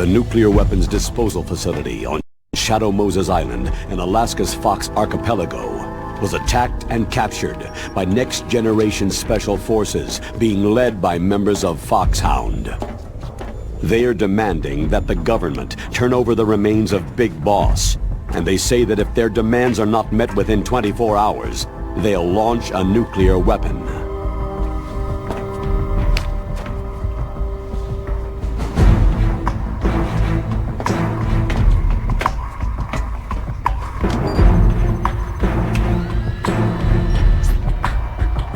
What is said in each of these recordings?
nuclear weapons disposal facility on Shadow Moses Island in Alaska's Fox Archipelago was attacked and captured by next-generation special forces being led by members of Foxhound. They are demanding that the government turn over the remains of Big Boss, and they say that if their demands are not met within 24 hours, they'll launch a nuclear weapon.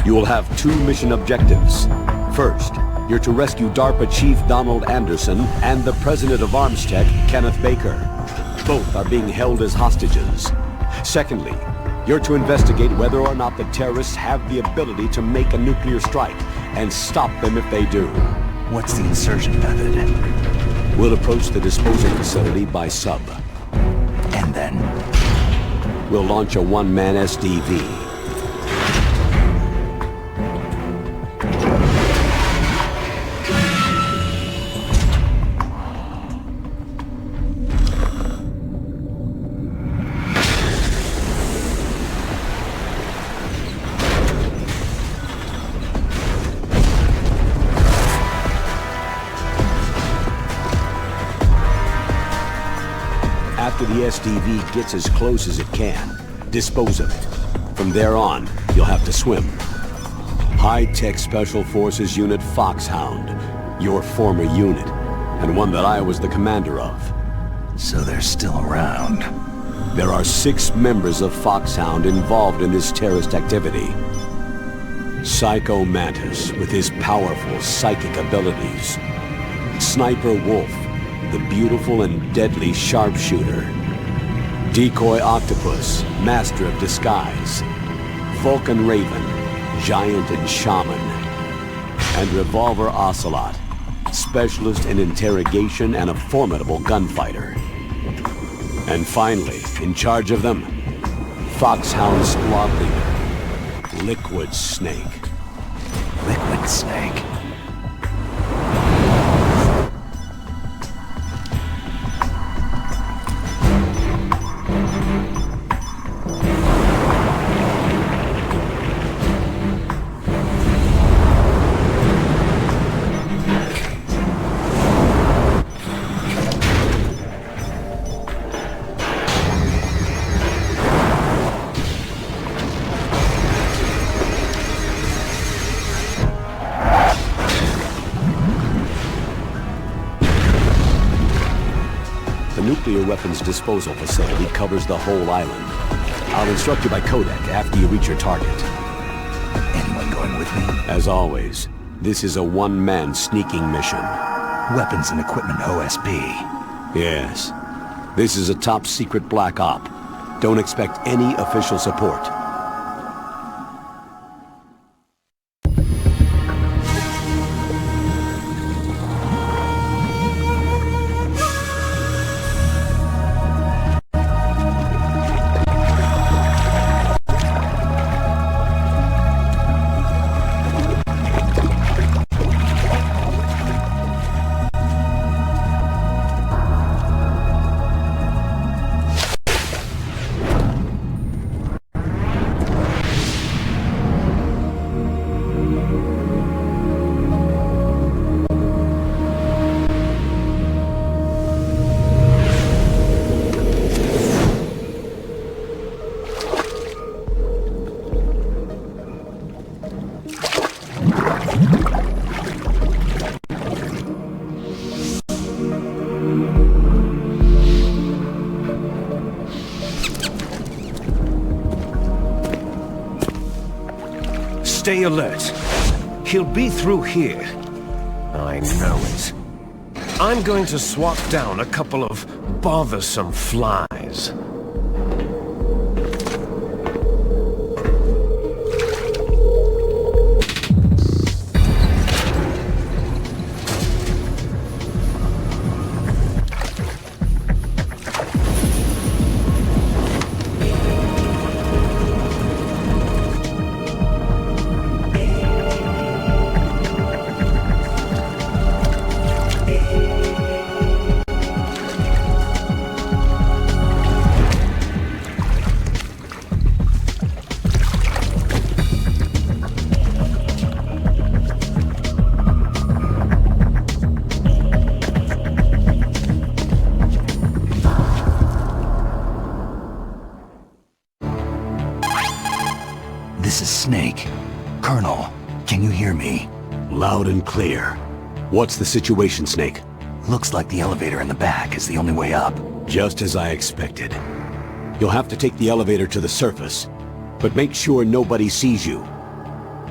You will have two mission objectives. First, you're to rescue DARPA Chief Donald Anderson and the President of Armstech, Kenneth Baker. Both are being held as hostages. Secondly, you're to investigate whether or not the terrorists have the ability to make a nuclear strike and stop them if they do. What's the insertion method? We'll approach the disposal facility by sub. And then? We'll launch a one-man SDV. After the SDV gets as close as it can, dispose of it. From there on, you'll have to swim. High-Tech Special Forces Unit Foxhound, your former unit, and one that I was the commander of. So they're still around. There are 6 members of Foxhound involved in this terrorist activity. Psycho Mantis, with his powerful psychic abilities. Sniper Wolf, the beautiful and deadly sharpshooter. Decoy Octopus, master of disguise. Vulcan Raven, giant and shaman. And Revolver Ocelot, specialist in interrogation and a formidable gunfighter. And finally, in charge of them, Foxhound squad leader, Liquid Snake. Liquid Snake? The nuclear weapons disposal facility covers the whole island. I'll instruct you by codec after you reach your target. Anyone going with me? As always, this is a one-man sneaking mission. Weapons and equipment OSP. Yes. This is a top-secret black op. Don't expect any official support. Stay alert. He'll be through here. I know it. I'm going to swat down a couple of bothersome flies. Can you hear me? Loud and clear. What's the situation, Snake? Looks like the elevator in the back is the only way up. Just as I expected. You'll have to take the elevator to the surface, but make sure nobody sees you.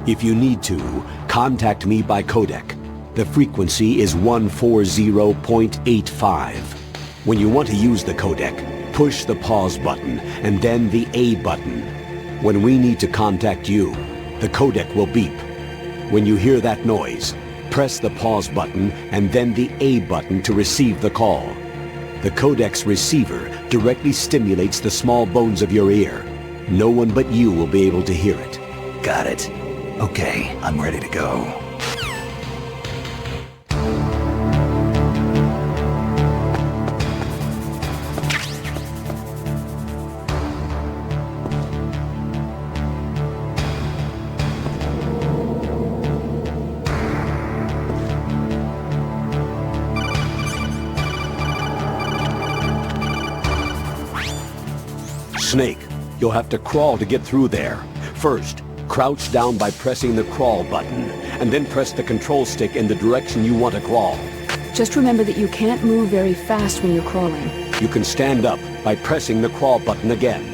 If you need to, contact me by codec. The frequency is 140.85. When you want to use the codec, push the pause button and then the A button. When we need to contact you, the codec will beep. When you hear that noise, press the pause button and then the A button to receive the call. The codec's receiver directly stimulates the small bones of your ear. No one but you will be able to hear it. Got it. Okay, I'm ready to go. Snake, you'll have to crawl to get through there. First, crouch down by pressing the crawl button, and then press the control stick in the direction you want to crawl. Just remember that you can't move very fast when you're crawling. You can stand up by pressing the crawl button again.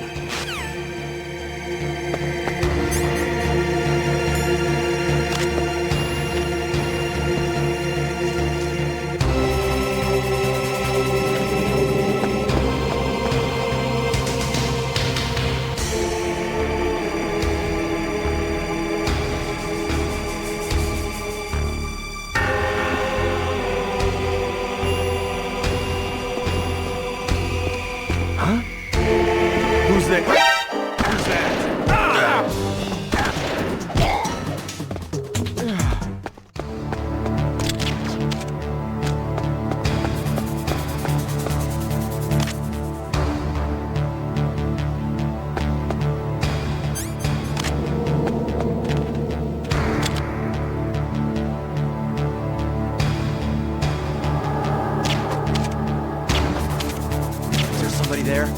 Who's that? Who's that? Is there somebody there?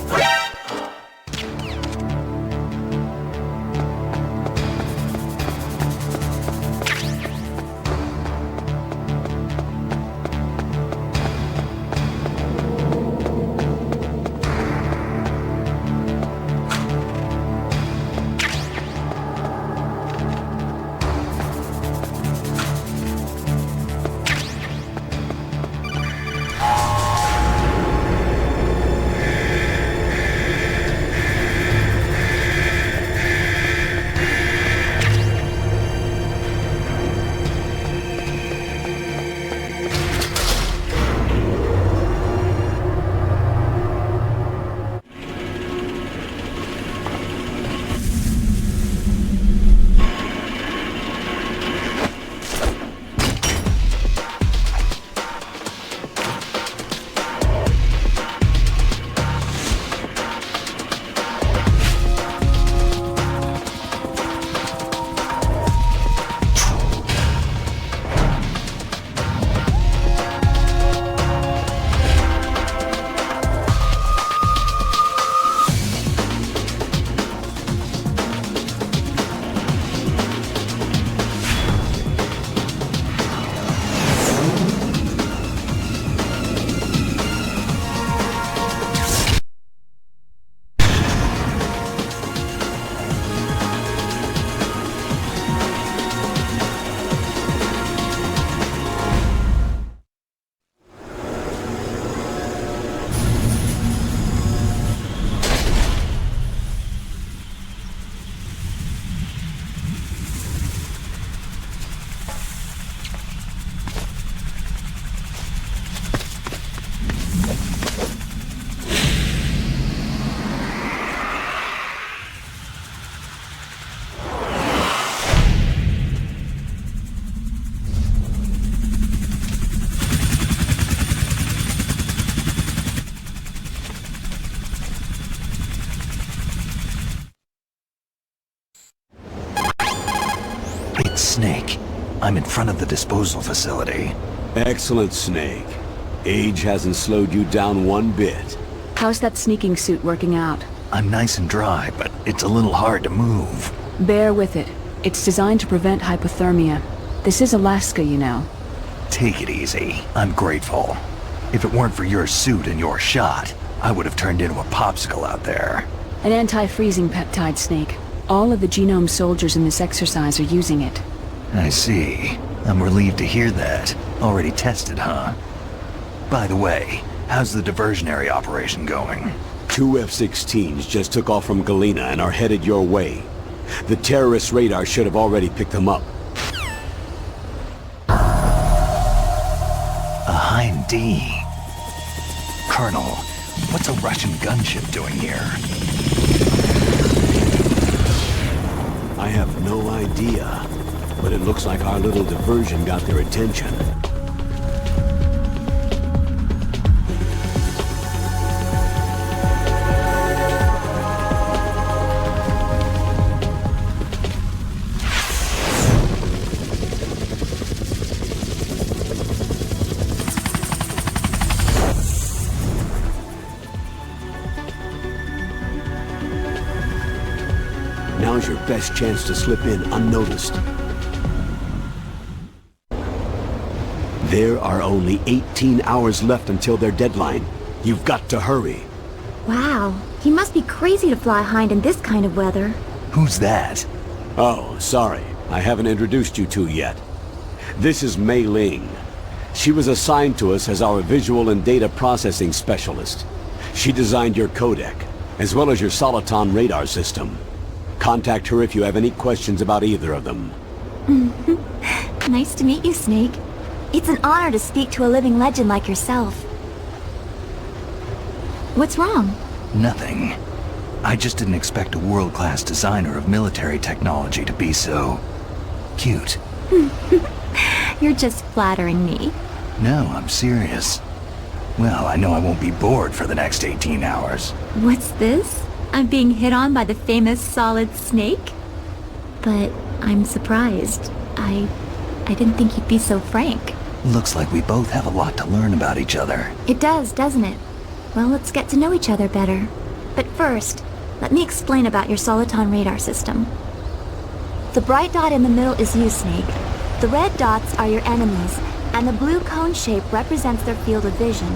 It's Snake. I'm in front of the disposal facility. Excellent, Snake. Age hasn't slowed you down one bit. How's that sneaking suit working out? I'm nice and dry, but it's a little hard to move. Bear with it. It's designed to prevent hypothermia. This is Alaska, you know. Take it easy. I'm grateful. If it weren't for your suit and your shot, I would have turned into a popsicle out there. An anti-freezing peptide, Snake. All of the genome soldiers in this exercise are using it. I see. I'm relieved to hear that. Already tested, huh? By the way, how's the diversionary operation going? 2 F-16s just took off from Galena and are headed your way. The terrorist radar should have already picked them up. A Hind D. Colonel, what's a Russian gunship doing here? I have no idea, but it looks like our little diversion got their attention. Now's your best chance to slip in unnoticed. There are only 18 hours left until their deadline. You've got to hurry. Wow, he must be crazy to fly Hind in this kind of weather. Who's that? Oh, sorry. I haven't introduced you two yet. This is Mei Ling. She was assigned to us as our visual and data processing specialist. She designed your codec, as well as your Soliton radar system. Contact her if you have any questions about either of them. Nice to meet you, Snake. It's an honor to speak to a living legend like yourself. What's wrong? Nothing. I just didn't expect a world-class designer of military technology to be so... cute. You're just flattering me. No, I'm serious. Well, I know I won't be bored for the next 18 hours. What's this? I'm being hit on by the famous Solid Snake? But I'm surprised. I didn't think you'd be so frank. Looks like we both have a lot to learn about each other. It does, doesn't it? Well, let's get to know each other better. But first, let me explain about your Soliton radar system. The bright dot in the middle is you, Snake. The red dots are your enemies, and the blue cone shape represents their field of vision.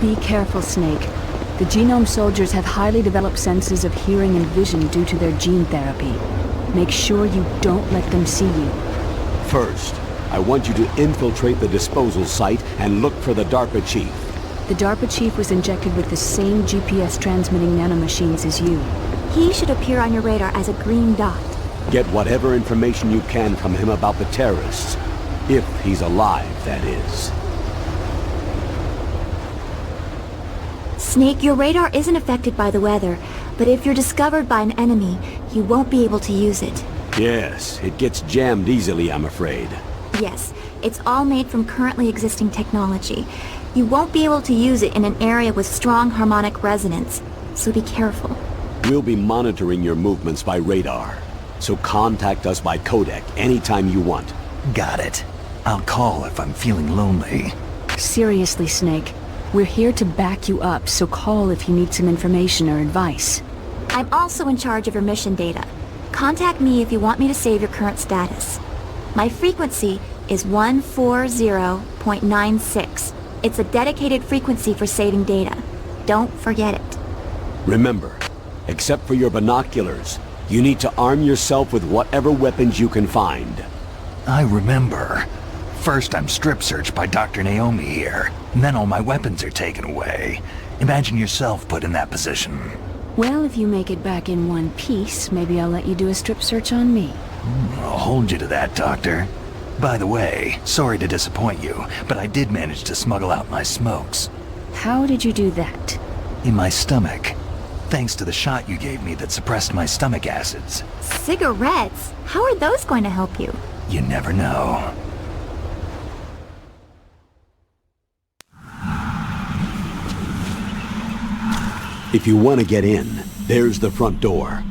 Be careful, Snake. The genome soldiers have highly developed senses of hearing and vision due to their gene therapy. Make sure you don't let them see you. First, I want you to infiltrate the disposal site and look for the DARPA chief. The DARPA chief was injected with the same GPS transmitting nanomachines as you. He should appear on your radar as a green dot. Get whatever information you can from him about the terrorists. If he's alive, that is. Snake, your radar isn't affected by the weather, but if you're discovered by an enemy, you won't be able to use it. Yes, it gets jammed easily, I'm afraid. Yes, it's all made from currently existing technology. You won't be able to use it in an area with strong harmonic resonance, so be careful. We'll be monitoring your movements by radar, so contact us by codec anytime you want. Got it. I'll call if I'm feeling lonely. Seriously, Snake. We're here to back you up, so call if you need some information or advice. I'm also in charge of your mission data. Contact me if you want me to save your current status. My frequency is 140.96. It's a dedicated frequency for saving data. Don't forget it. Remember, except for your binoculars, you need to arm yourself with whatever weapons you can find. I remember. First I'm strip searched by Dr. Naomi here, and then all my weapons are taken away. Imagine yourself put in that position. Well, if you make it back in one piece, maybe I'll let you do a strip search on me. I'll hold you to that, Doctor. By the way, sorry to disappoint you, but I did manage to smuggle out my smokes. How did you do that? In my stomach. Thanks to the shot you gave me that suppressed my stomach acids. Cigarettes? How are those going to help you? You never know. If you want to get in, there's the front door.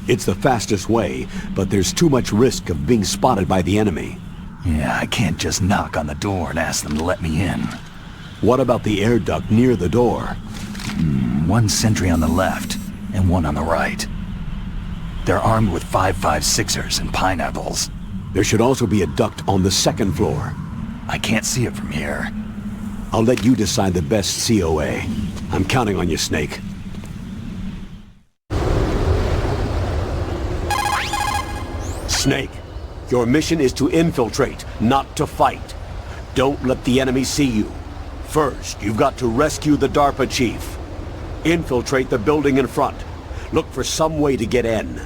It's the fastest way, but there's too much risk of being spotted by the enemy. Yeah, I can't just knock on the door and ask them to let me in. What about the air duct near the door? One sentry on the left, and one on the right. They're armed with 5.56ers and pineapples. There should also be a duct on the second floor. I can't see it from here. I'll let you decide the best COA. I'm counting on you, Snake. Snake, your mission is to infiltrate, not to fight. Don't let the enemy see you. First, you've got to rescue the DARPA chief. Infiltrate the building in front. Look for some way to get in.